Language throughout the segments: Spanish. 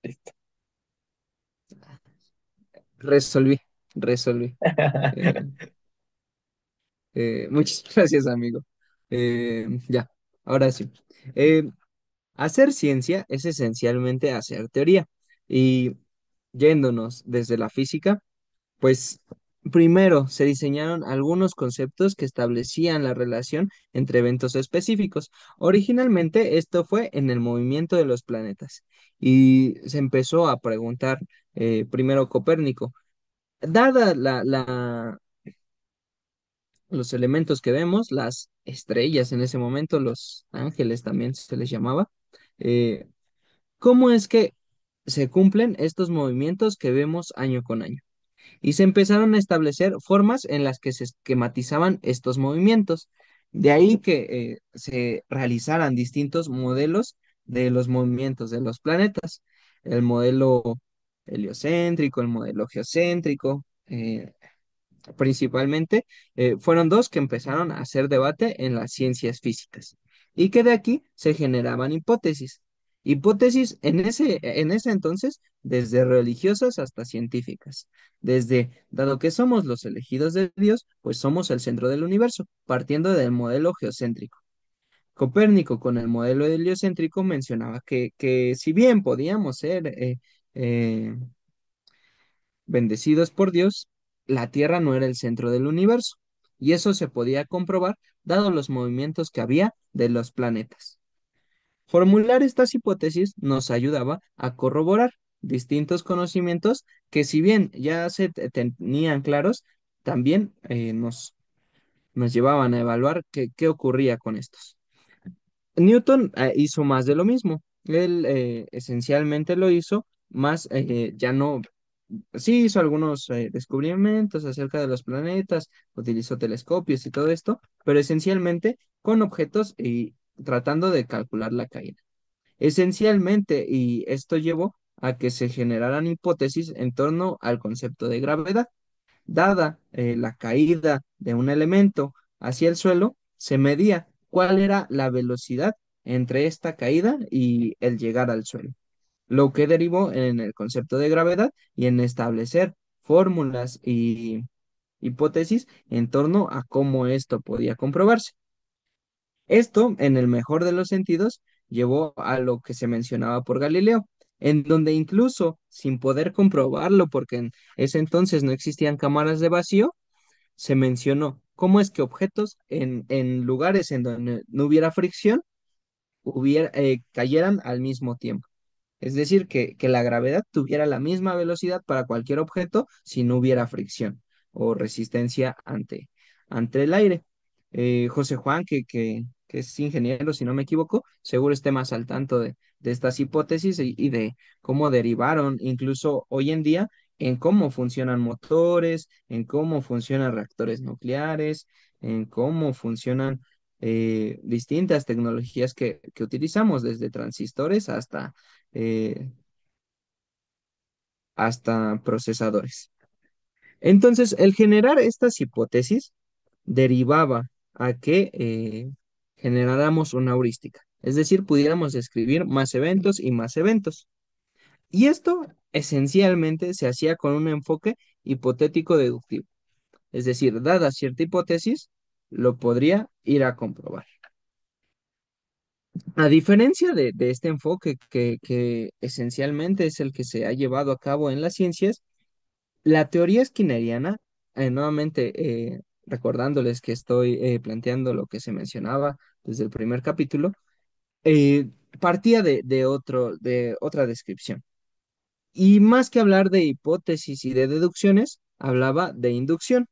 heliocéntrico. Resolví, resolví. Eh, muchas gracias, amigo. Ya, ahora sí. Eh, Hacer ciencia es esencialmente hacer teoría. Y yéndonos desde la física, pues primero se diseñaron algunos conceptos que establecían la relación entre eventos específicos. Originalmente esto fue en el movimiento de los planetas y se empezó a preguntar, primero Copérnico, dada los elementos que vemos, las estrellas en ese momento, los ángeles también se les llamaba, eh, ¿cómo es que se cumplen estos movimientos que vemos año con año? Y se empezaron a establecer formas en las que se esquematizaban estos movimientos. De ahí que se realizaran distintos modelos de los movimientos de los planetas. El modelo heliocéntrico, el modelo geocéntrico, principalmente, fueron dos que empezaron a hacer debate en las ciencias físicas y que de aquí se generaban hipótesis. Hipótesis en ese entonces, desde religiosas hasta científicas. Desde, dado que somos los elegidos de Dios, pues somos el centro del universo, partiendo del modelo geocéntrico. Copérnico con el modelo heliocéntrico mencionaba que si bien podíamos ser eh, bendecidos por Dios, la Tierra no era el centro del universo, y eso se podía comprobar dado los movimientos que había de los planetas. Formular estas hipótesis nos ayudaba a corroborar distintos conocimientos que si bien ya se tenían claros, también nos llevaban a evaluar qué ocurría con estos. Newton hizo más de lo mismo. Él esencialmente lo hizo, más ya no. Sí, hizo algunos descubrimientos acerca de los planetas, utilizó telescopios y todo esto, pero esencialmente con objetos y tratando de calcular la caída. Esencialmente, y esto llevó a que se generaran hipótesis en torno al concepto de gravedad. Dada la caída de un elemento hacia el suelo, se medía cuál era la velocidad entre esta caída y el llegar al suelo, lo que derivó en el concepto de gravedad y en establecer fórmulas y hipótesis en torno a cómo esto podía comprobarse. Esto, en el mejor de los sentidos, llevó a lo que se mencionaba por Galileo, en donde incluso sin poder comprobarlo, porque en ese entonces no existían cámaras de vacío, se mencionó cómo es que objetos en lugares en donde no hubiera fricción, cayeran al mismo tiempo. Es decir, que la gravedad tuviera la misma velocidad para cualquier objeto si no hubiera fricción o resistencia ante el aire. José Juan, que es ingeniero, si no me equivoco, seguro esté más al tanto de estas hipótesis y de cómo derivaron incluso hoy en día en cómo funcionan motores, en cómo funcionan reactores nucleares, en cómo funcionan distintas tecnologías que utilizamos, desde transistores eh, hasta procesadores. Entonces, el generar estas hipótesis derivaba a que generáramos una heurística, es decir, pudiéramos describir más eventos y más eventos. Y esto esencialmente se hacía con un enfoque hipotético deductivo, es decir, dada cierta hipótesis, lo podría ir a comprobar. A diferencia de este enfoque que esencialmente es el que se ha llevado a cabo en las ciencias, la teoría esquineriana, nuevamente recordándoles que estoy planteando lo que se mencionaba desde el primer capítulo, eh, partía de otra descripción. Y más que hablar de hipótesis y de deducciones, hablaba de inducción.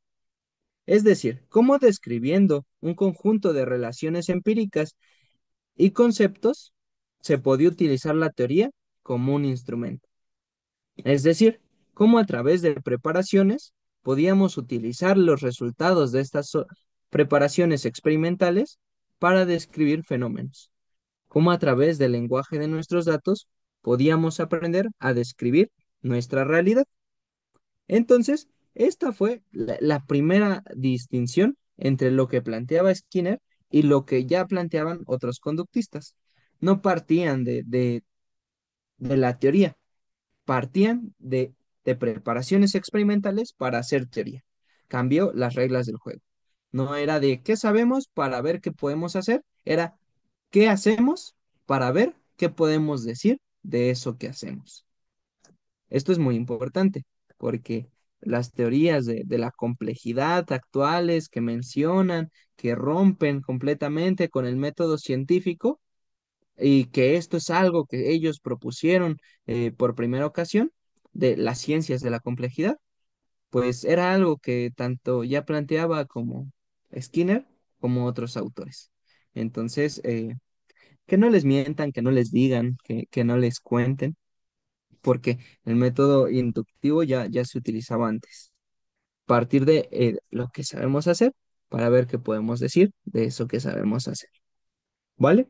Es decir, cómo describiendo un conjunto de relaciones empíricas y conceptos se podía utilizar la teoría como un instrumento. Es decir, cómo a través de preparaciones podíamos utilizar los resultados de estas preparaciones experimentales para describir fenómenos. Cómo a través del lenguaje de nuestros datos podíamos aprender a describir nuestra realidad. Entonces, esta fue la primera distinción entre lo que planteaba Skinner y lo que ya planteaban otros conductistas. No partían de la teoría, partían de preparaciones experimentales para hacer teoría. Cambió las reglas del juego. No era de qué sabemos para ver qué podemos hacer, era qué hacemos para ver qué podemos decir de eso que hacemos. Esto es muy importante porque las teorías de la complejidad actuales que mencionan, que rompen completamente con el método científico y que esto es algo que ellos propusieron por primera ocasión de las ciencias de la complejidad, pues era algo que tanto ya planteaba como Skinner como otros autores. Entonces, que no les mientan, que no les digan, que no les cuenten porque el método inductivo ya se utilizaba antes. Partir de lo que sabemos hacer para ver qué podemos decir de eso que sabemos hacer. ¿Vale?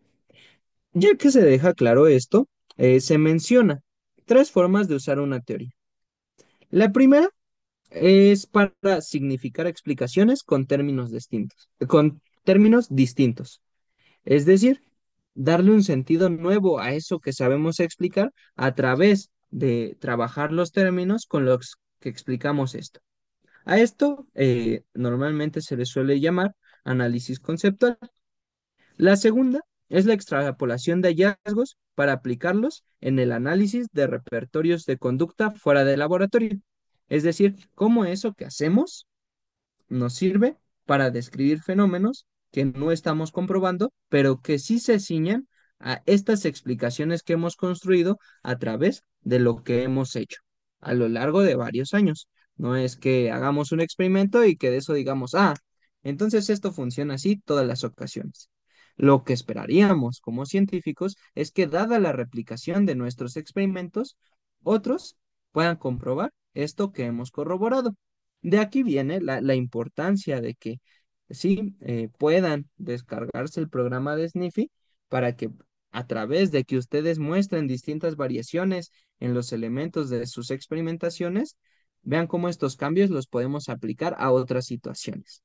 Ya que se deja claro esto, se menciona tres formas de usar una teoría. La primera es para significar explicaciones con términos distintos. Es decir, darle un sentido nuevo a eso que sabemos explicar a través de trabajar los términos con los que explicamos esto. A esto normalmente se le suele llamar análisis conceptual. La segunda es la extrapolación de hallazgos para aplicarlos en el análisis de repertorios de conducta fuera del laboratorio. Es decir, cómo eso que hacemos nos sirve para describir fenómenos que no estamos comprobando, pero que sí se ciñen a estas explicaciones que hemos construido a través de lo que hemos hecho a lo largo de varios años. No es que hagamos un experimento y que de eso digamos, entonces esto funciona así todas las ocasiones. Lo que esperaríamos como científicos es que, dada la replicación de nuestros experimentos, otros puedan comprobar esto que hemos corroborado. De aquí viene la importancia de que sí puedan descargarse el programa de Sniffy para que a través de que ustedes muestren distintas variaciones en los elementos de sus experimentaciones, vean cómo estos cambios los podemos aplicar a otras situaciones,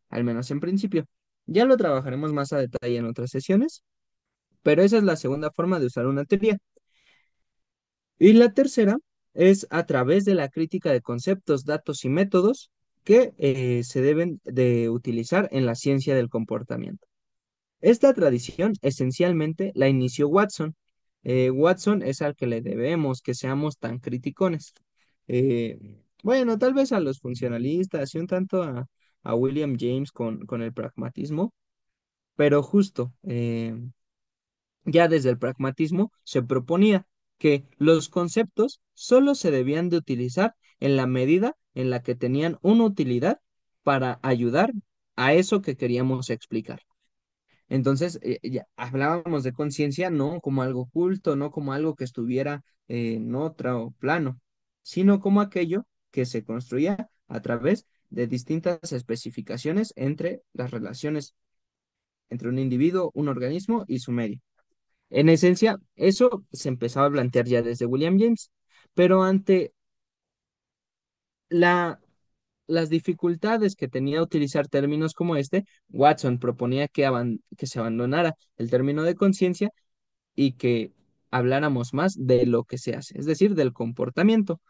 al menos en principio. Ya lo trabajaremos más a detalle en otras sesiones, pero esa es la segunda forma de usar una teoría. Y la tercera es a través de la crítica de conceptos, datos y métodos que se deben de utilizar en la ciencia del comportamiento. Esta tradición esencialmente la inició Watson. Watson es al que le debemos que seamos tan criticones. Bueno, tal vez a los funcionalistas y un tanto a William James con el pragmatismo, pero justo ya desde el pragmatismo se proponía que los conceptos solo se debían de utilizar en la medida en la que tenían una utilidad para ayudar a eso que queríamos explicar. Entonces, ya hablábamos de conciencia no como algo oculto, no como algo que estuviera en otro plano, sino como aquello que se construía a través de distintas especificaciones entre las relaciones entre un individuo, un organismo y su medio. En esencia, eso se empezaba a plantear ya desde William James, pero ante la, las dificultades que tenía utilizar términos como este, Watson proponía que se abandonara el término de conciencia y que habláramos más de lo que se hace, es decir, del comportamiento,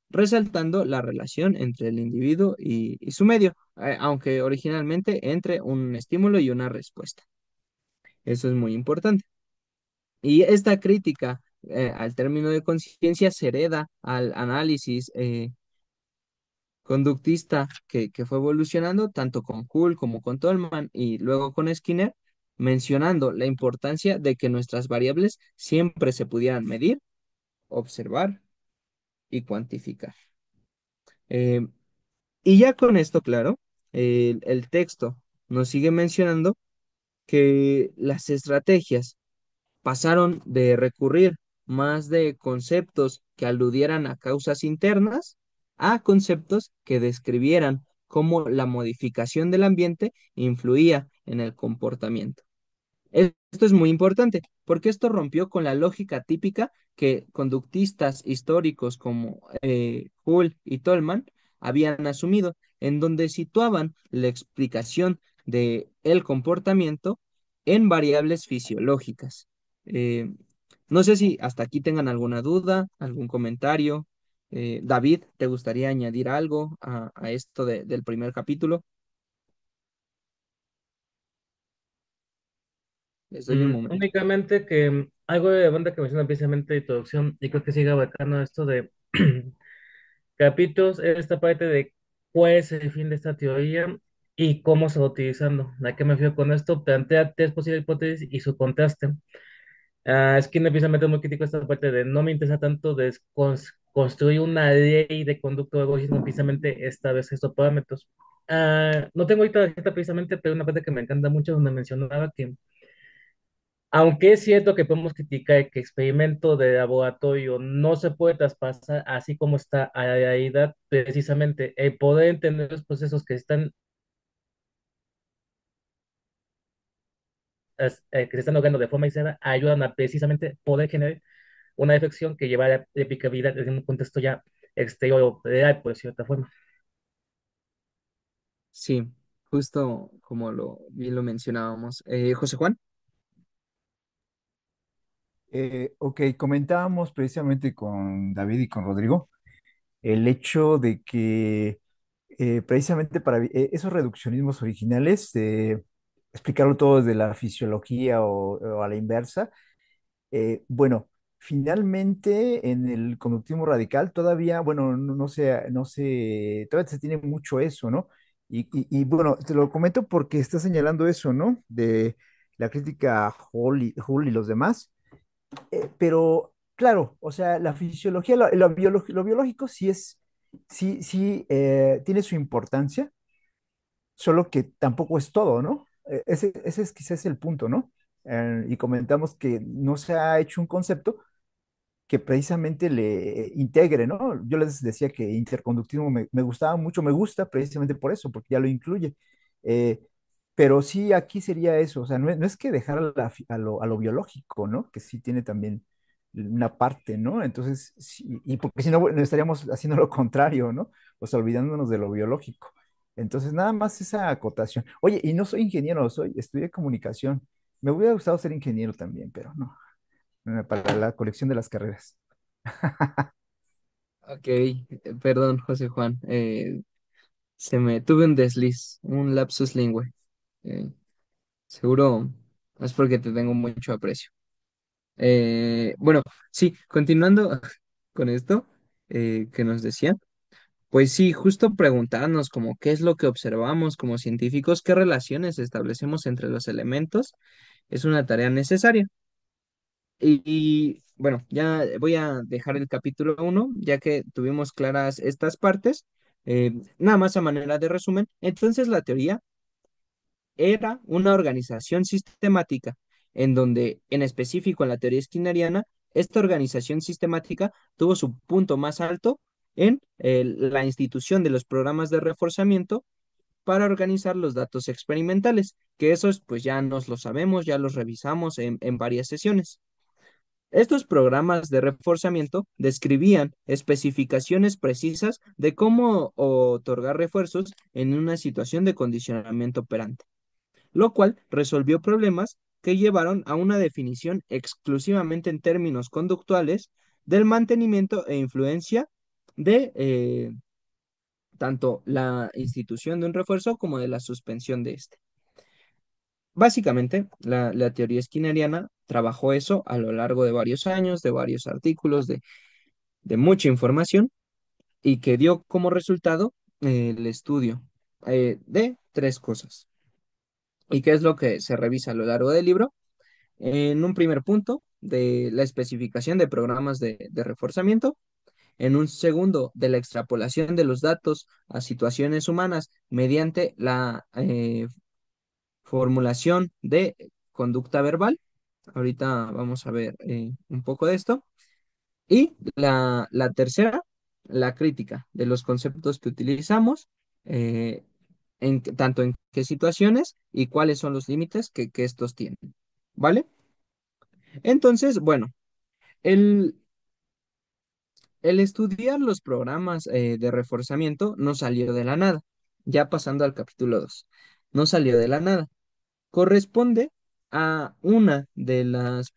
resaltando la relación entre el individuo y su medio, aunque originalmente entre un estímulo y una respuesta. Eso es muy importante. Y esta crítica al término de conciencia se hereda al análisis conductista que fue evolucionando tanto con Hull como con Tolman y luego con Skinner, mencionando la importancia de que nuestras variables siempre se pudieran medir, observar y cuantificar. Eh, y ya con esto claro, el texto nos sigue mencionando que las estrategias pasaron de recurrir más de conceptos que aludieran a causas internas a conceptos que describieran cómo la modificación del ambiente influía en el comportamiento. Esto es muy importante porque esto rompió con la lógica típica que conductistas históricos como Hull y Tolman habían asumido, en donde situaban la explicación de el comportamiento en variables fisiológicas. Eh, No sé si hasta aquí tengan alguna duda, algún comentario. David, ¿te gustaría añadir algo a esto del primer capítulo? Les doy un momento. Únicamente que algo de banda que menciona precisamente de introducción, y creo que sigue bacano esto de capítulos, es esta parte de cuál es el fin de esta teoría y cómo se va utilizando. ¿A qué me refiero con esto? Plantea tres posibles hipótesis y su contraste. Skinner precisamente es muy crítico esta parte de no me interesa tanto construir una ley de conducta o algo, sino precisamente establece estos parámetros. No tengo ahorita la cita precisamente, pero una parte que me encanta mucho donde mencionaba que aunque es cierto que podemos criticar que experimento de laboratorio no se puede traspasar así como está a la realidad, precisamente el poder entender los procesos que se están logrando de forma aislada ayudan a precisamente poder generar una defección que lleva a la replicabilidad en un contexto ya exterior o real, por cierta forma. Sí, justo como bien lo mencionábamos. José Juan. Ok, comentábamos precisamente con David y con Rodrigo el hecho de que precisamente para esos reduccionismos originales, explicarlo todo desde la fisiología o a la inversa, bueno, finalmente en el conductismo radical todavía, bueno, todavía se tiene mucho eso, ¿no? Bueno, te lo comento porque está señalando eso, ¿no? De la crítica a Hull y los demás. Pero claro, o sea, la fisiología, lo biológico sí, tiene su importancia, solo que tampoco es todo, ¿no? Ese es quizás el punto, ¿no? Y comentamos que no se ha hecho un concepto que precisamente le integre, ¿no? Yo les decía que interconductismo me gustaba mucho, me gusta precisamente por eso, porque ya lo incluye. Eh, pero sí, aquí sería eso, o sea, no es que dejar a lo biológico, ¿no? Que sí tiene también una parte, ¿no? Entonces, y porque si no, bueno, estaríamos haciendo lo contrario, ¿no? O sea, olvidándonos de lo biológico. Entonces, nada más esa acotación. Oye, y no soy ingeniero, estudié comunicación. Me hubiera gustado ser ingeniero también, pero no, para la colección de las carreras. Ok, perdón, José Juan. Se me tuve un desliz, un lapsus lingüe. Eh, Seguro es porque te tengo mucho aprecio. Bueno, sí, continuando con esto que nos decían, pues sí, justo preguntarnos como qué es lo que observamos como científicos, qué relaciones establecemos entre los elementos, es una tarea necesaria. Bueno, ya voy a dejar el capítulo uno, ya que tuvimos claras estas partes. Nada más a manera de resumen, entonces la teoría era una organización sistemática, en donde, en específico en la teoría skinneriana, esta organización sistemática tuvo su punto más alto en la institución de los programas de reforzamiento para organizar los datos experimentales, que esos pues ya nos lo sabemos, ya los revisamos en varias sesiones. Estos programas de reforzamiento describían especificaciones precisas de cómo otorgar refuerzos en una situación de condicionamiento operante, lo cual resolvió problemas que llevaron a una definición exclusivamente en términos conductuales del mantenimiento e influencia de tanto la institución de un refuerzo como de la suspensión de este. Básicamente, la teoría skinneriana trabajó eso a lo largo de varios años, de varios artículos, de mucha información y que dio como resultado el estudio de tres cosas. ¿Y qué es lo que se revisa a lo largo del libro? En un primer punto, de la especificación de programas de reforzamiento. En un segundo, de la extrapolación de los datos a situaciones humanas mediante la formulación de conducta verbal. Ahorita vamos a ver un poco de esto. Y la tercera, la crítica de los conceptos que utilizamos, eh, tanto en qué situaciones y cuáles son los límites que estos tienen. ¿Vale? Entonces, bueno, el, el estudiar los programas de reforzamiento no salió de la nada. Ya pasando al capítulo 2, no salió de la nada. Corresponde a una de los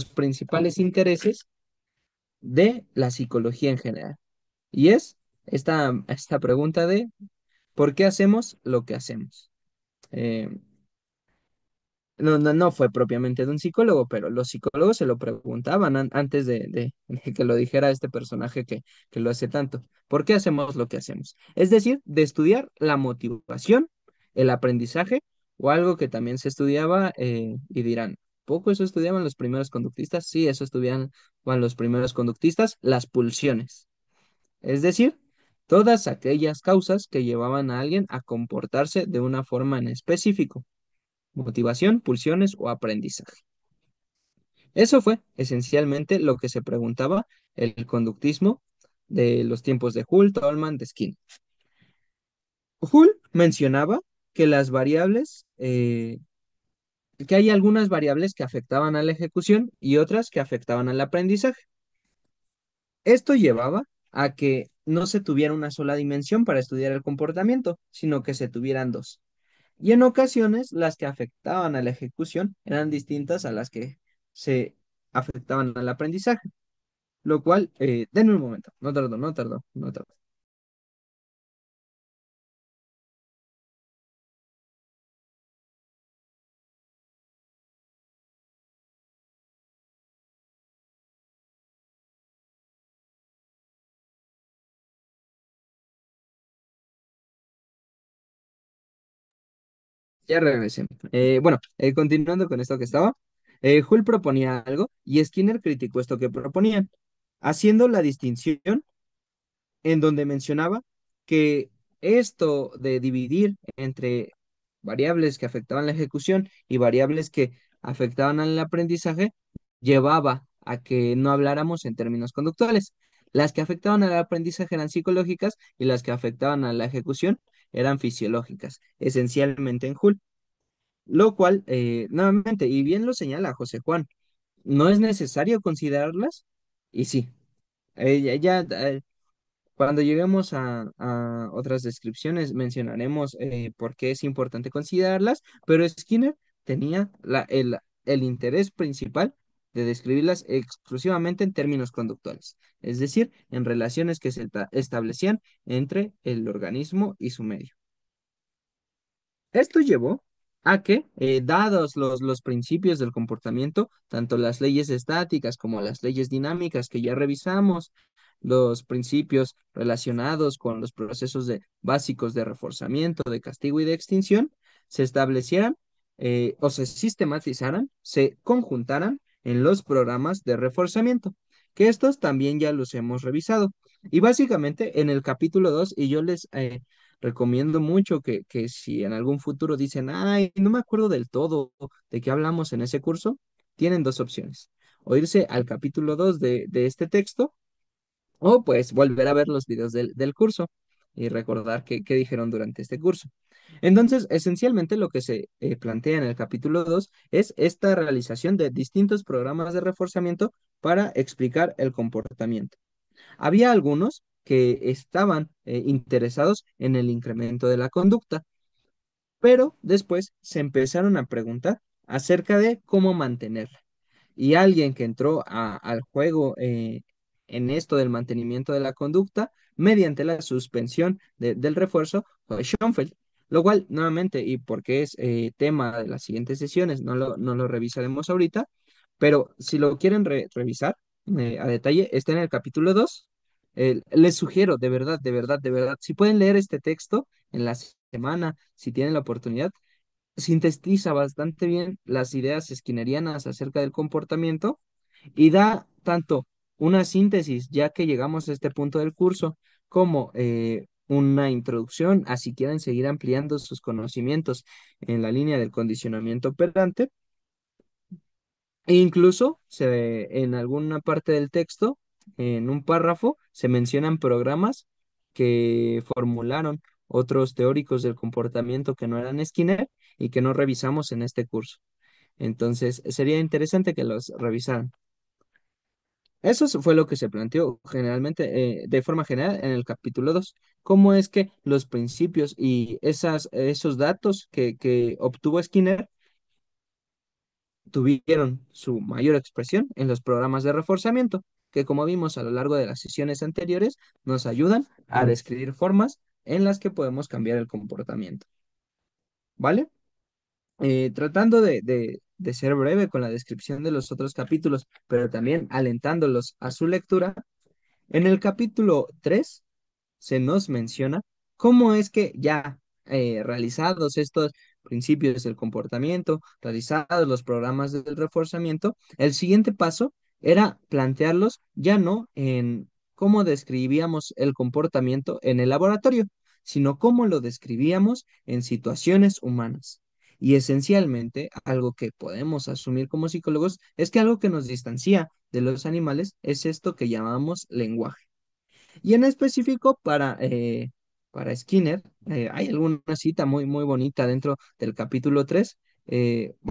principales intereses de la psicología en general. Y es esta pregunta de ¿por qué hacemos lo que hacemos? Eh, no fue propiamente de un psicólogo, pero los psicólogos se lo preguntaban antes de que lo dijera este personaje que lo hace tanto. ¿Por qué hacemos lo que hacemos? Es decir, de estudiar la motivación, el aprendizaje o algo que también se estudiaba y dirán, ¿poco eso estudiaban los primeros conductistas? Sí, eso estudiaban los primeros conductistas, las pulsiones. Es decir, todas aquellas causas que llevaban a alguien a comportarse de una forma en específico. Motivación, pulsiones o aprendizaje. Eso fue esencialmente lo que se preguntaba el conductismo de los tiempos de Hull, Tolman, de Skinner. Hull mencionaba que las variables, que hay algunas variables que afectaban a la ejecución y otras que afectaban al aprendizaje. Esto llevaba a que no se tuviera una sola dimensión para estudiar el comportamiento, sino que se tuvieran dos. Y en ocasiones las que afectaban a la ejecución eran distintas a las que se afectaban al aprendizaje, lo cual, denme un momento, no tardó. Ya regresé. Bueno, continuando con esto que estaba, Hull proponía algo y Skinner criticó esto que proponían, haciendo la distinción en donde mencionaba que esto de dividir entre variables que afectaban la ejecución y variables que afectaban al aprendizaje llevaba a que no habláramos en términos conductuales. Las que afectaban al aprendizaje eran psicológicas y las que afectaban a la ejecución eran fisiológicas, esencialmente en Hull. Lo cual, nuevamente, y bien lo señala José Juan, no es necesario considerarlas, y sí, cuando lleguemos a otras descripciones mencionaremos por qué es importante considerarlas, pero Skinner tenía el interés principal de describirlas exclusivamente en términos conductuales, es decir, en relaciones que se establecían entre el organismo y su medio. Esto llevó a que, dados los principios del comportamiento, tanto las leyes estáticas como las leyes dinámicas que ya revisamos, los principios relacionados con los procesos básicos de reforzamiento, de castigo y de extinción, se establecieran o se sistematizaran, se conjuntaran en los programas de reforzamiento, que estos también ya los hemos revisado. Y básicamente en el capítulo 2 y yo les recomiendo mucho que si en algún futuro dicen, ay, no me acuerdo del todo de qué hablamos en ese curso, tienen dos opciones. O irse al capítulo 2 de este texto, o pues volver a ver los videos del curso y recordar qué dijeron durante este curso. Entonces, esencialmente lo que se plantea en el capítulo 2 es esta realización de distintos programas de reforzamiento para explicar el comportamiento. Había algunos que estaban interesados en el incremento de la conducta, pero después se empezaron a preguntar acerca de cómo mantenerla. Y alguien que entró al juego en esto del mantenimiento de la conducta mediante la suspensión del refuerzo fue Schoenfeld, lo cual nuevamente, y porque es tema de las siguientes sesiones, no lo revisaremos ahorita, pero si lo quieren revisar a detalle, está en el capítulo 2. Les sugiero, de verdad, de verdad, de verdad, si pueden leer este texto en la semana, si tienen la oportunidad, sintetiza bastante bien las ideas skinnerianas acerca del comportamiento y da tanto una síntesis, ya que llegamos a este punto del curso, como una introducción a si quieren seguir ampliando sus conocimientos en la línea del condicionamiento operante. E incluso en alguna parte del texto, en un párrafo, se mencionan programas que formularon otros teóricos del comportamiento que no eran Skinner y que no revisamos en este curso. Entonces, sería interesante que los revisaran. Fue lo que se planteó generalmente, de forma general, en el capítulo 2. ¿Cómo es que los principios y esos datos que obtuvo Skinner tuvieron su mayor expresión en los programas de reforzamiento, que como vimos a lo largo de las sesiones anteriores, nos ayudan a describir formas en las que podemos cambiar el comportamiento. ¿Vale? Tratando de ser breve con la descripción de los otros capítulos, pero también alentándolos a su lectura, en el capítulo 3 se nos menciona cómo es que ya realizados estos principios del comportamiento, realizados los programas del reforzamiento, el siguiente paso era plantearlos ya no en cómo describíamos el comportamiento en el laboratorio, sino cómo lo describíamos en situaciones humanas. Y esencialmente, algo que podemos asumir como psicólogos es que algo que nos distancia de los animales es esto que llamamos lenguaje. Y en específico para Skinner, hay alguna cita muy, muy bonita dentro del capítulo 3.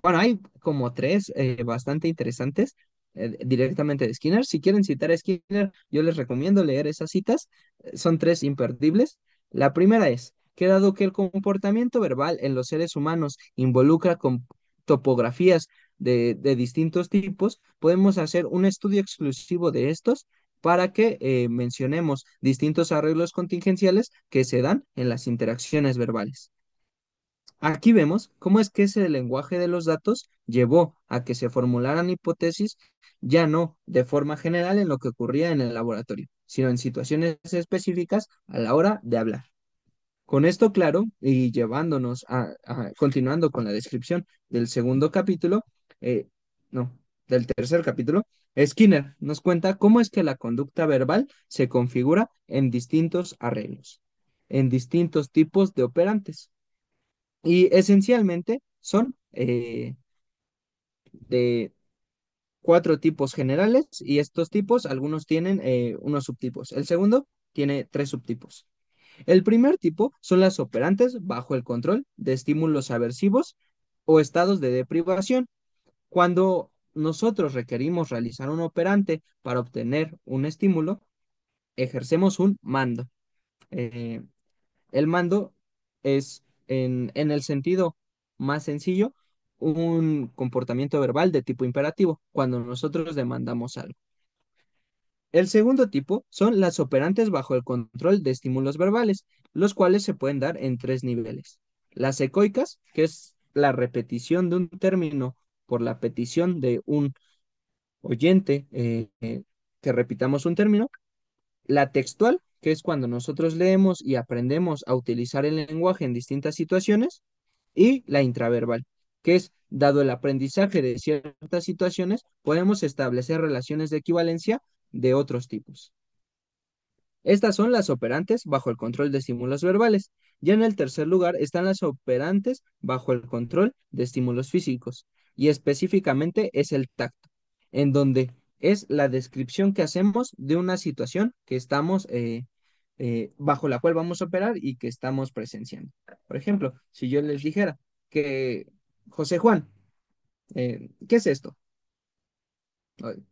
Bueno, hay como tres bastante interesantes directamente de Skinner. Si quieren citar a Skinner, yo les recomiendo leer esas citas. Son tres imperdibles. La primera es que dado que el comportamiento verbal en los seres humanos involucra con topografías de distintos tipos, podemos hacer un estudio exclusivo de estos para que mencionemos distintos arreglos contingenciales que se dan en las interacciones verbales. Aquí vemos cómo es que ese lenguaje de los datos llevó a que se formularan hipótesis ya no de forma general en lo que ocurría en el laboratorio, sino en situaciones específicas a la hora de hablar. Con esto claro, y llevándonos continuando con la descripción del segundo capítulo, no, del tercer capítulo, Skinner nos cuenta cómo es que la conducta verbal se configura en distintos arreglos, en distintos tipos de operantes. Y esencialmente son de cuatro tipos generales y estos tipos, algunos tienen unos subtipos. El segundo tiene tres subtipos. El primer tipo son las operantes bajo el control de estímulos aversivos o estados de deprivación. Cuando nosotros requerimos realizar un operante para obtener un estímulo, ejercemos un mando. Eh, el mando es, en el sentido más sencillo, un comportamiento verbal de tipo imperativo, cuando nosotros demandamos algo. El segundo tipo son las operantes bajo el control de estímulos verbales, los cuales se pueden dar en tres niveles. Las ecoicas, que es la repetición de un término por la petición de un oyente que repitamos un término. La textual, que es cuando nosotros leemos y aprendemos a utilizar el lenguaje en distintas situaciones. Y la intraverbal, que es, dado el aprendizaje de ciertas situaciones, podemos establecer relaciones de equivalencia de otros tipos. Estas son las operantes bajo el control de estímulos verbales. Ya en el tercer lugar están las operantes bajo el control de estímulos físicos, y específicamente es el tacto, en donde es la descripción que hacemos de una situación que estamos bajo la cual vamos a operar y que estamos presenciando. Por ejemplo, si yo les dijera que José Juan, ¿qué es esto? Ay,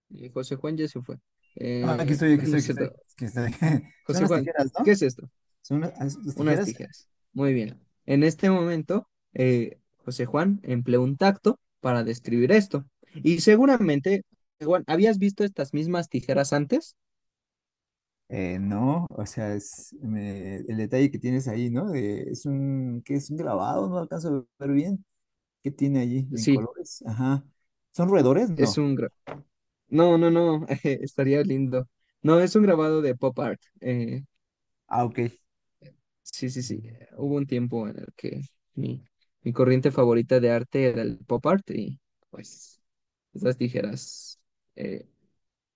y José Juan ya se fue. Ah, aquí estoy, aquí No estoy, es aquí estoy. cierto. Aquí estoy. Son José las Juan, tijeras, ¿qué ¿no? es esto? Son las Unas tijeras. tijeras. Muy bien. En este momento, José Juan empleó un tacto para describir esto. Y seguramente, Juan, ¿habías visto estas mismas tijeras antes? No, o sea, el detalle que tienes ahí, ¿no? ¿Qué es un grabado? No alcanzo a ver bien. ¿Qué tiene allí en Sí, colores? Ajá. ¿Son roedores? es No. un... No, no, no, estaría lindo. No, es un grabado de pop art. Ah, ok. Sí, sí, sí. Hubo un tiempo en el que mi, mi corriente favorita de arte era el pop art y pues esas tijeras eh,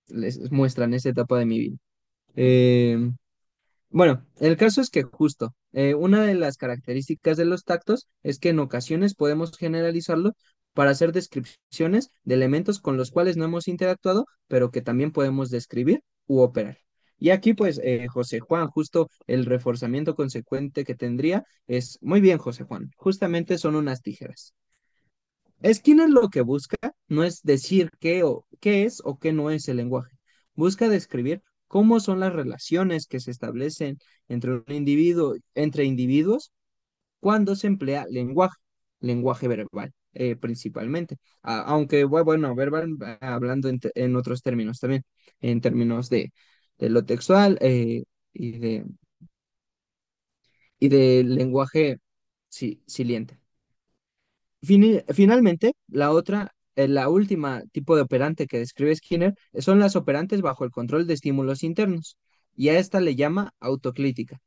les muestran esa etapa de mi vida. Eh, bueno, el caso es que justo una de las características de los tactos es que en ocasiones podemos generalizarlo para hacer descripciones de elementos con los cuales no hemos interactuado, pero que también podemos describir u operar. Y aquí, pues, José Juan, justo el reforzamiento consecuente que tendría es, muy bien, José Juan, justamente son unas tijeras. Skinner lo que busca no es decir qué es o qué no es el lenguaje. Busca describir cómo son las relaciones que se establecen entre un individuo, entre individuos cuando se emplea lenguaje. lenguaje verbal, principalmente. Aunque, bueno, verbal, hablando en otros términos también, en términos de lo textual y de, y de lenguaje siliente. Finalmente, la última tipo de operante que describe Skinner son las operantes bajo el control de estímulos internos, y a esta le llama autoclítica,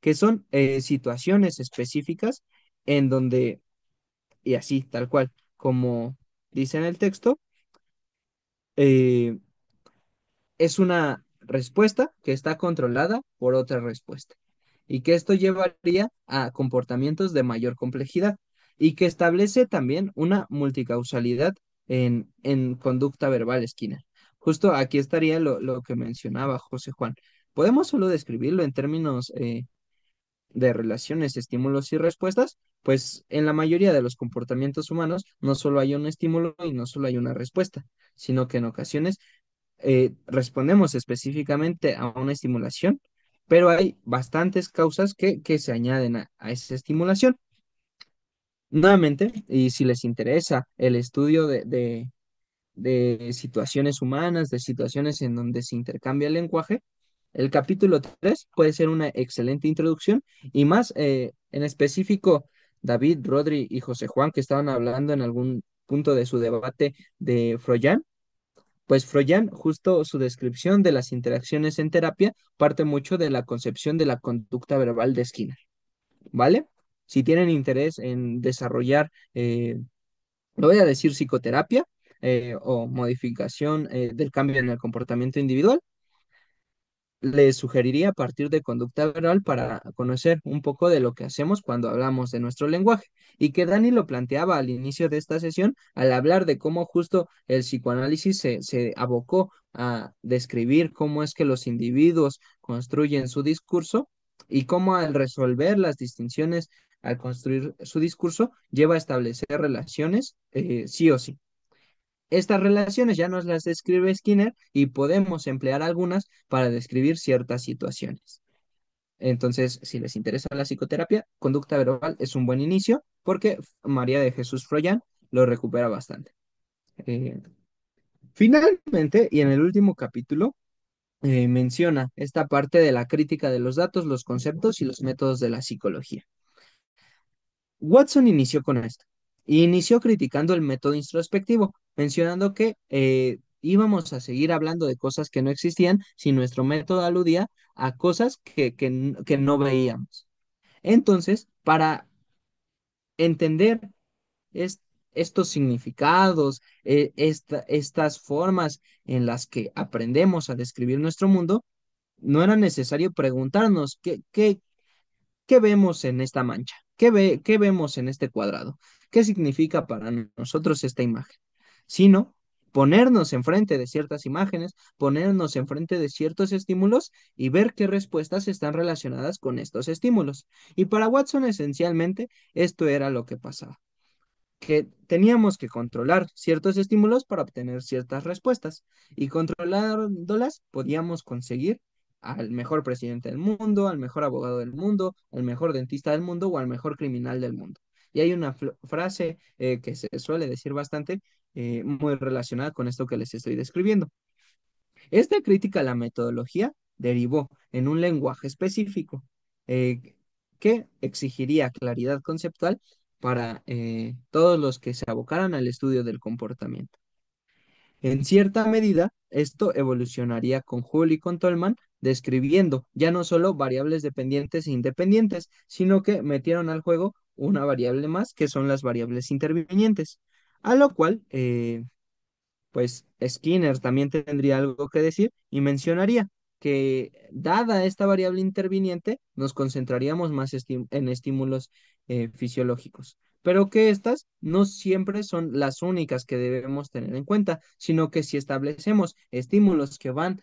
que son situaciones específicas en donde, y así, tal cual, como dice en el texto, eh, es una respuesta que está controlada por otra respuesta y que esto llevaría a comportamientos de mayor complejidad y que establece también una multicausalidad en conducta verbal, Skinner. Justo aquí estaría lo que mencionaba José Juan. Podemos solo describirlo en términos de relaciones, estímulos y respuestas, pues en la mayoría de los comportamientos humanos no solo hay un estímulo y no solo hay una respuesta, sino que en ocasiones respondemos específicamente a una estimulación, pero hay bastantes causas que se añaden a esa estimulación. Nuevamente, y si les interesa el estudio de situaciones humanas, de situaciones en donde se intercambia el lenguaje, el capítulo 3 puede ser una excelente introducción y más en específico David, Rodri y José Juan que estaban hablando en algún punto de su debate de Froyán, pues Froyán, justo su descripción de las interacciones en terapia parte mucho de la concepción de la conducta verbal de Skinner, ¿vale? Si tienen interés en desarrollar, lo voy a decir psicoterapia o modificación del cambio en el comportamiento individual, les sugeriría partir de conducta verbal para conocer un poco de lo que hacemos cuando hablamos de nuestro lenguaje. Y que Dani lo planteaba al inicio de esta sesión al hablar de cómo justo el psicoanálisis se abocó a describir cómo es que los individuos construyen su discurso y cómo al resolver las distinciones, al construir su discurso, lleva a establecer relaciones sí o sí. Estas relaciones ya nos las describe Skinner y podemos emplear algunas para describir ciertas situaciones. Entonces, si les interesa la psicoterapia, conducta verbal es un buen inicio porque María de Jesús Froyán lo recupera bastante. Eh, Finalmente, y en el último capítulo, menciona esta parte de la crítica de los datos, los conceptos y los métodos de la psicología. Watson inició con esto. Y inició criticando el método introspectivo, mencionando que íbamos a seguir hablando de cosas que no existían si nuestro método aludía a cosas que no veíamos. Entonces, para entender es- estos significados, estas formas en las que aprendemos a describir nuestro mundo, no era necesario preguntarnos ¿qué vemos en esta mancha? ¿Qué vemos en este cuadrado? ¿Qué significa para nosotros esta imagen? Sino ponernos enfrente de ciertas imágenes, ponernos enfrente de ciertos estímulos y ver qué respuestas están relacionadas con estos estímulos. Y para Watson, esencialmente, esto era lo que pasaba, que teníamos que controlar ciertos estímulos para obtener ciertas respuestas y controlándolas podíamos conseguir al mejor presidente del mundo, al mejor abogado del mundo, al mejor dentista del mundo o al mejor criminal del mundo. Y hay una frase que se suele decir bastante, muy relacionada con esto que les estoy describiendo. Esta crítica a la metodología derivó en un lenguaje específico eh, que exigiría claridad conceptual para todos los que se abocaran al estudio del comportamiento. En cierta medida, esto evolucionaría con Hull y con Tolman, describiendo ya no solo variables dependientes e independientes, sino que metieron al juego una variable más, que son las variables intervinientes, a lo cual pues Skinner también tendría algo que decir y mencionaría que dada esta variable interviniente, nos concentraríamos más en estímulos fisiológicos, pero que estas no siempre son las únicas que debemos tener en cuenta, sino que si establecemos estímulos que van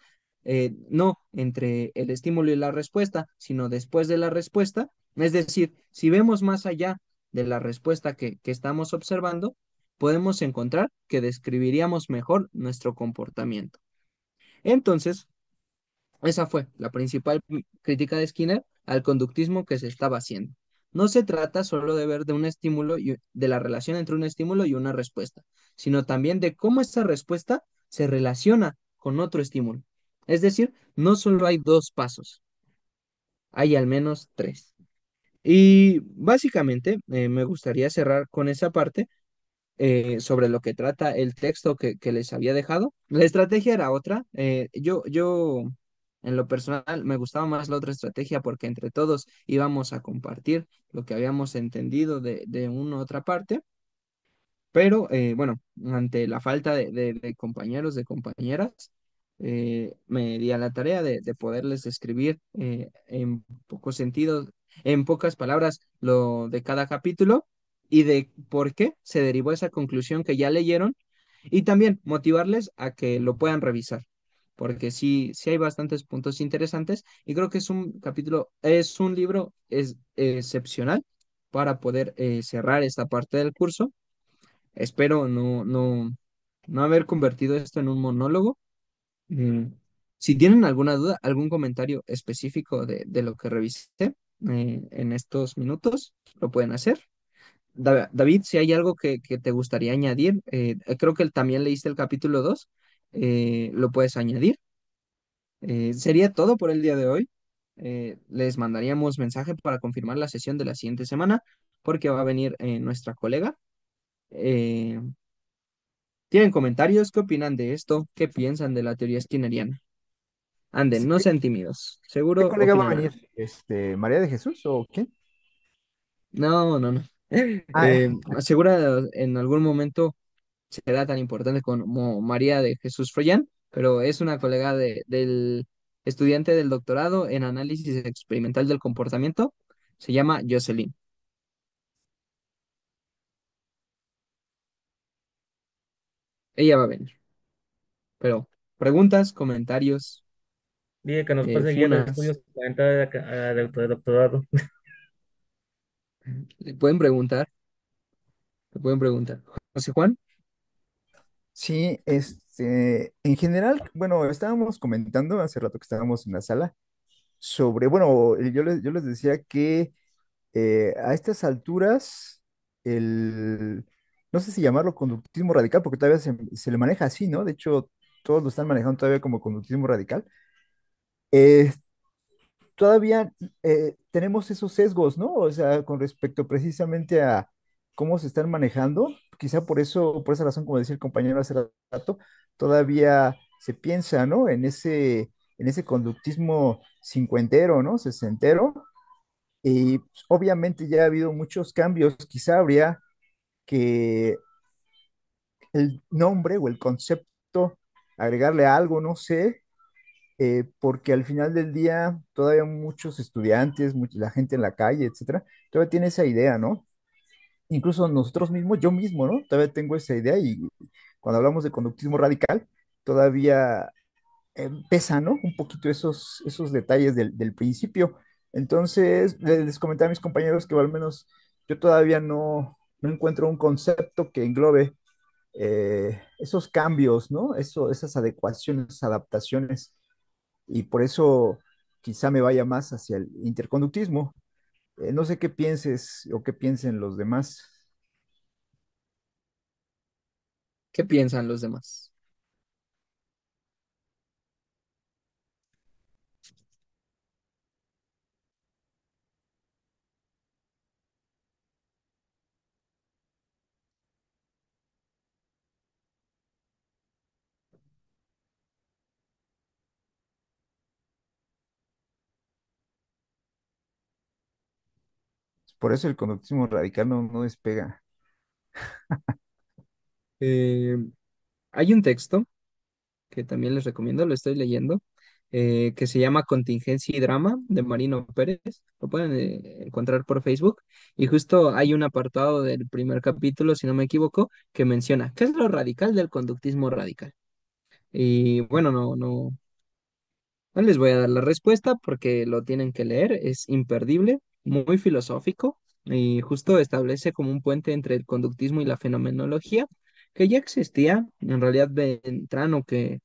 no entre el estímulo y la respuesta, sino después de la respuesta, es decir, si vemos más allá de la respuesta que estamos observando, podemos encontrar que describiríamos mejor nuestro comportamiento. Entonces, esa fue la principal crítica de Skinner al conductismo que se estaba haciendo. No se trata solo de ver de un estímulo y de la relación entre un estímulo y una respuesta, sino también de cómo esa respuesta se relaciona con otro estímulo. Es decir, no solo hay dos pasos, hay al menos tres. Y básicamente me gustaría cerrar con esa parte sobre lo que trata el texto que les había dejado. La estrategia era otra. En lo personal, me gustaba más la otra estrategia porque entre todos íbamos a compartir lo que habíamos entendido de una u otra parte. Pero bueno, ante la falta de compañeros, de compañeras, me di a la tarea de poderles escribir en pocos sentidos, en pocas palabras, lo de cada capítulo y de por qué se derivó esa conclusión que ya leyeron y también motivarles a que lo puedan revisar, porque sí, sí hay bastantes puntos interesantes y creo que es un capítulo, es un libro excepcional para poder cerrar esta parte del curso. Espero no haber convertido esto en un monólogo. Mm, Si tienen alguna duda, algún comentario específico de lo que revisé en estos minutos, lo pueden hacer. David, si hay algo que te gustaría añadir, creo que también leíste el capítulo 2, lo puedes añadir. Sería todo por el día de hoy. Les mandaríamos mensaje para confirmar la sesión de la siguiente semana, porque va a venir nuestra colega. Eh, ¿Tienen comentarios? ¿Qué opinan de esto? ¿Qué piensan de la teoría skinneriana? Anden, Sí, no sean tímidos. ¿qué Seguro colega va a opinan algo. venir? ¿María de Jesús o quién? No, no, no. Ah, Segura en algún momento será tan importante como María de Jesús Froyán, pero es una colega del estudiante del doctorado en análisis experimental del comportamiento. Se llama Jocelyn. Ella va a venir. Pero preguntas, comentarios, Dije que nos pase guía de funas, estudios para entrar de doctorado. le pueden preguntar, le pueden preguntar. José Juan. sí, en general, bueno, estábamos comentando hace rato que estábamos en la sala sobre, bueno, yo les decía que a estas alturas, el, no sé si llamarlo conductismo radical, porque todavía se le maneja así, ¿no? De hecho, todos lo están manejando todavía como conductismo radical. Eh, Todavía tenemos esos sesgos, ¿no? O sea, con respecto precisamente a cómo se están manejando, quizá por eso, por esa razón, como decía el compañero hace rato, todavía se piensa, ¿no? En ese conductismo cincuentero, ¿no? Sesentero, y pues, obviamente ya ha habido muchos cambios, quizá habría que el nombre o el concepto agregarle algo, no sé, porque al final del día todavía muchos estudiantes, la gente en la calle, etcétera, todavía tiene esa idea, ¿no? Incluso nosotros mismos, yo mismo, ¿no? Todavía tengo esa idea y cuando hablamos de conductismo radical, todavía pesa, ¿no? Un poquito esos detalles del principio. Entonces, les comentaba a mis compañeros que al menos yo todavía no encuentro un concepto que englobe esos cambios, ¿no? Esas adecuaciones, adaptaciones y por eso quizá me vaya más hacia el interconductismo. No sé qué pienses o qué piensen los demás. ¿Qué piensan los demás? Por eso el conductismo radical no despega. Eh, Hay un texto que también les recomiendo, lo estoy leyendo, que se llama Contingencia y Drama de Marino Pérez. Lo pueden encontrar por Facebook. Y justo hay un apartado del primer capítulo, si no me equivoco, que menciona qué es lo radical del conductismo radical. Y bueno, no les voy a dar la respuesta porque lo tienen que leer, es imperdible, muy filosófico y justo establece como un puente entre el conductismo y la fenomenología que ya existía. En realidad, Ventrano, que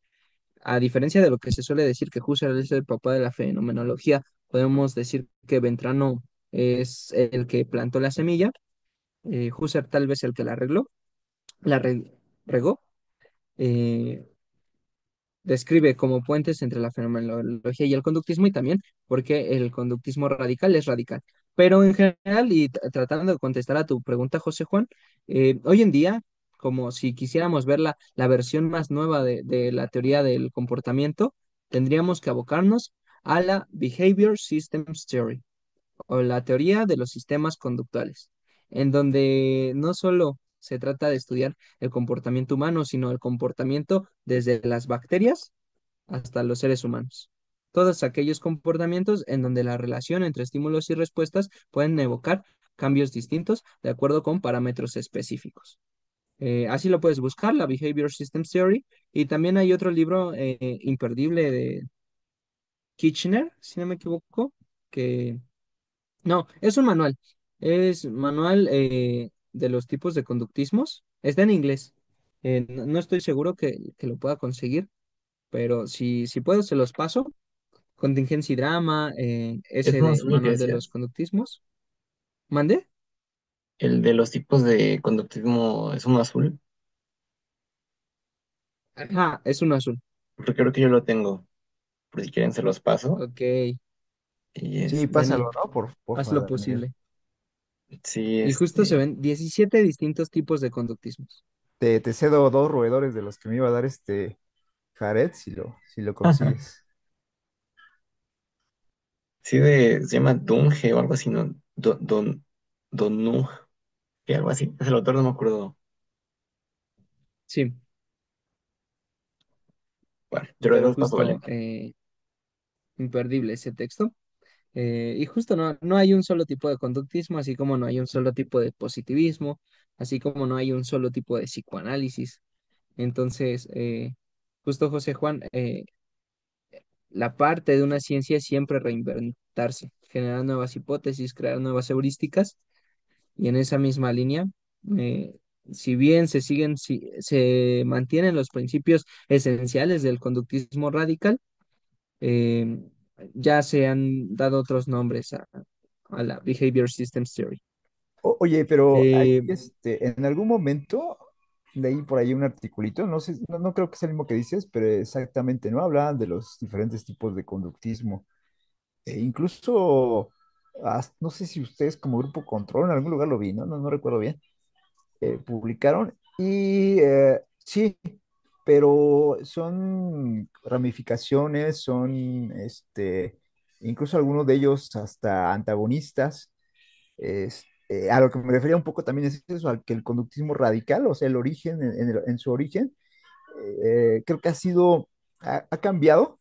a diferencia de lo que se suele decir que Husserl es el papá de la fenomenología, podemos decir que Ventrano es el que plantó la semilla, Husserl tal vez el que la arregló, la regó. eh, Describe como puentes entre la fenomenología y el conductismo y también porque el conductismo radical es radical. Pero en general, y tratando de contestar a tu pregunta, José Juan, hoy en día, como si quisiéramos ver la versión más nueva de la teoría del comportamiento, tendríamos que abocarnos a la Behavior Systems Theory o la teoría de los sistemas conductuales, en donde no solo se trata de estudiar el comportamiento humano, sino el comportamiento desde las bacterias hasta los seres humanos. Todos aquellos comportamientos en donde la relación entre estímulos y respuestas pueden evocar cambios distintos de acuerdo con parámetros específicos. Así lo puedes buscar, la Behavior Systems Theory, y también hay otro libro imperdible de Kitchener, si no me equivoco, que no, es un manual. Es manual de los tipos de conductismos. Está en inglés. No estoy seguro que lo pueda conseguir, pero si puedo, se los paso. Contingencia y drama, Es ese un de azul el que manual de los decías. conductismos. ¿Mande? El de los tipos de conductismo es un azul, Ajá, es un azul. porque creo que yo lo tengo. Por si quieren se los paso. Ok, Y Sí, Dani, pásalo, ¿no? haz Porfa, lo Daniel. posible. sí, Y justo se ven 17 distintos tipos de conductismos. Te cedo dos roedores de los que me iba a dar este Jared si lo consigues. sí se llama Dunge o algo así, ¿no? Donuje, algo así. Es el autor, no me acuerdo. Sí, Bueno, yo pero los paso, justo ¿vale? imperdible ese texto. Y justo no hay un solo tipo de conductismo, así como no hay un solo tipo de positivismo, así como no hay un solo tipo de psicoanálisis. Entonces, justo José Juan, la parte de una ciencia es siempre reinventarse, generar nuevas hipótesis, crear nuevas heurísticas, y en esa misma línea, eh, si bien se mantienen los principios esenciales del conductismo radical, eh, ya se han dado otros nombres a la Behavior Systems Theory. Oye, pero ahí, Eh, en algún momento leí por ahí un articulito, no sé, no creo que sea el mismo que dices, pero exactamente, ¿no? Hablaban de los diferentes tipos de conductismo. E incluso, no sé si ustedes como Grupo Control, en algún lugar lo vi, ¿no? No recuerdo bien. Publicaron y sí, pero son ramificaciones, son, incluso algunos de ellos hasta antagonistas. A lo que me refería un poco también es eso, al que el conductismo radical, o sea, el origen, en su origen, creo que ha cambiado,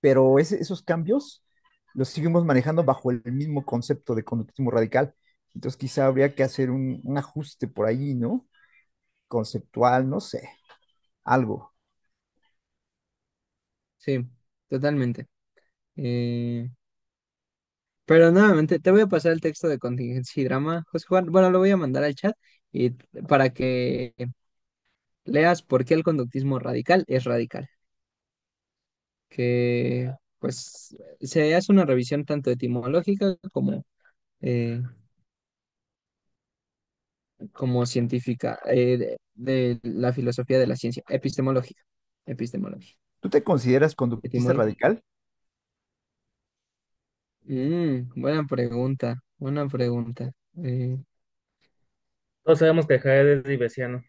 pero esos cambios los seguimos manejando bajo el mismo concepto de conductismo radical. Entonces quizá habría que hacer un ajuste por ahí, ¿no? Conceptual, no sé, algo. sí, totalmente. Eh, pero nuevamente, te voy a pasar el texto de contingencia y drama, José Juan. Bueno, lo voy a mandar al chat y para que leas por qué el conductismo radical es radical. Que pues se hace una revisión tanto etimológica eh, como científica de la filosofía de la ciencia, epistemológica. Epistemológica. ¿Tú te consideras conductista Etimológica. radical? Buena pregunta, buena pregunta. Eh, Todos sabemos que Jared es libesiano.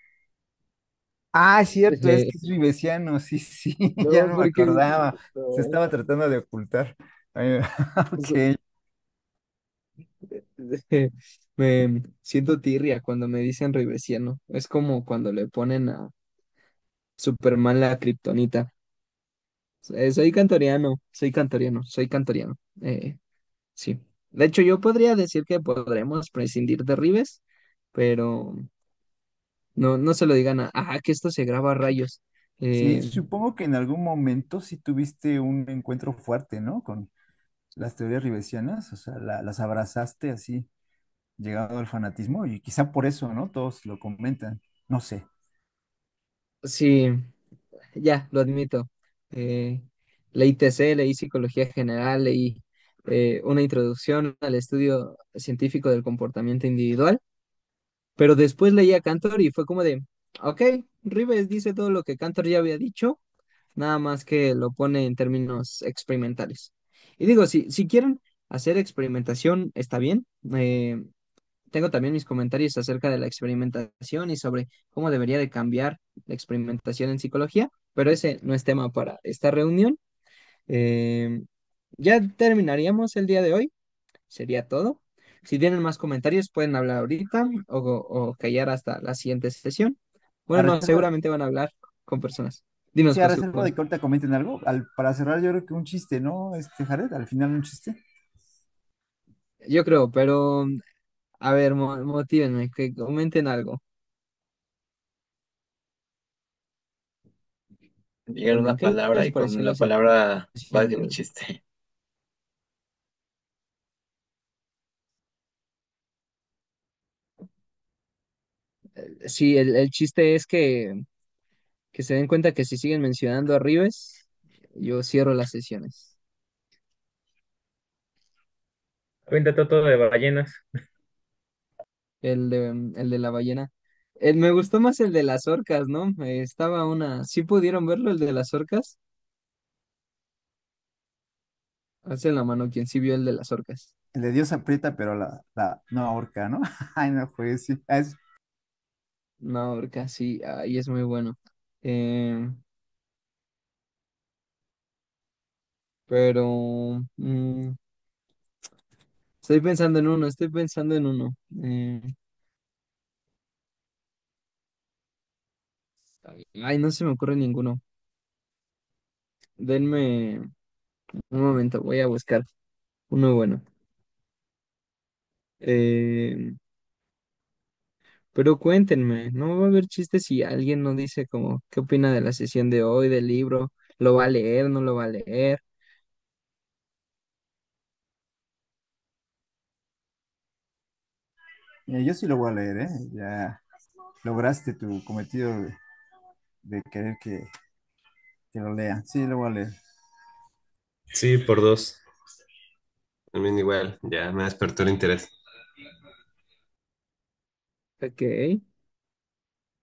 Ah, es cierto, es eh, que es ribesiano, sí, sí, ya no, no me porque acordaba. Se no, estaba tratando de ocultar. Ay, eso- ok, me siento tirria cuando me dicen ribesiano. Es como cuando le ponen a Superman la kriptonita. Soy cantoriano, soy cantoriano, soy cantoriano. Sí. De hecho, yo podría decir que podremos prescindir de Ribes, pero no se lo digan que esto se graba a rayos. sí, Eh, supongo que en algún momento sí tuviste un encuentro fuerte, ¿no? Con las teorías ribesianas, o sea, las abrazaste así, llegado al fanatismo, y quizá por eso, ¿no? Todos lo comentan, no sé. sí, ya, lo admito. Eh, Leí TC, leí Psicología General, leí una introducción al estudio científico del comportamiento individual, pero después leí a Cantor y fue como de, ok, Rives dice todo lo que Cantor ya había dicho, nada más que lo pone en términos experimentales. Y digo, si quieren hacer experimentación, está bien. Tengo también mis comentarios acerca de la experimentación y sobre cómo debería de cambiar la experimentación en psicología, pero ese no es tema para esta reunión. Eh, ya terminaríamos el día de hoy, sería todo. Si tienen más comentarios, pueden hablar ahorita o callar hasta la siguiente sesión. A Bueno, no, reserva, seguramente van a hablar con personas. Dinos, sí, a reserva Josué. de que ahorita comenten algo. Para cerrar, yo creo que un chiste, ¿no? Jared, al final un chiste. Yo creo, pero a ver, motívenme, que comenten algo. Digan una ¿Qué palabra les y con pareció la la palabra va a sesión decir de un hoy? chiste. Sí, el chiste es que se den cuenta que si siguen mencionando a Rives, yo cierro las sesiones. Aviéntate todo de ballenas. El de la ballena. Me gustó más el de las orcas, ¿no? Estaba una. ¿Sí pudieron verlo, el de las orcas? Hace la mano quien sí vio el de las orcas. El de Dios aprieta, pero la no ahorca, ¿no? Ay, no, pues sí. No, orca, sí, ahí es muy bueno. Eh, pero estoy pensando en uno, estoy pensando en uno. Ay, no se me ocurre ninguno. Denme un momento, voy a buscar uno bueno. Eh, pero cuéntenme, no va a haber chistes si alguien no dice como qué opina de la sesión de hoy, del libro, lo va a leer, no lo va a leer. Yo sí lo voy a leer, ¿eh? Ya lograste tu cometido de querer que lo lea. Sí, lo voy a leer. Sí, por dos. También igual, ya me despertó el interés. Ok.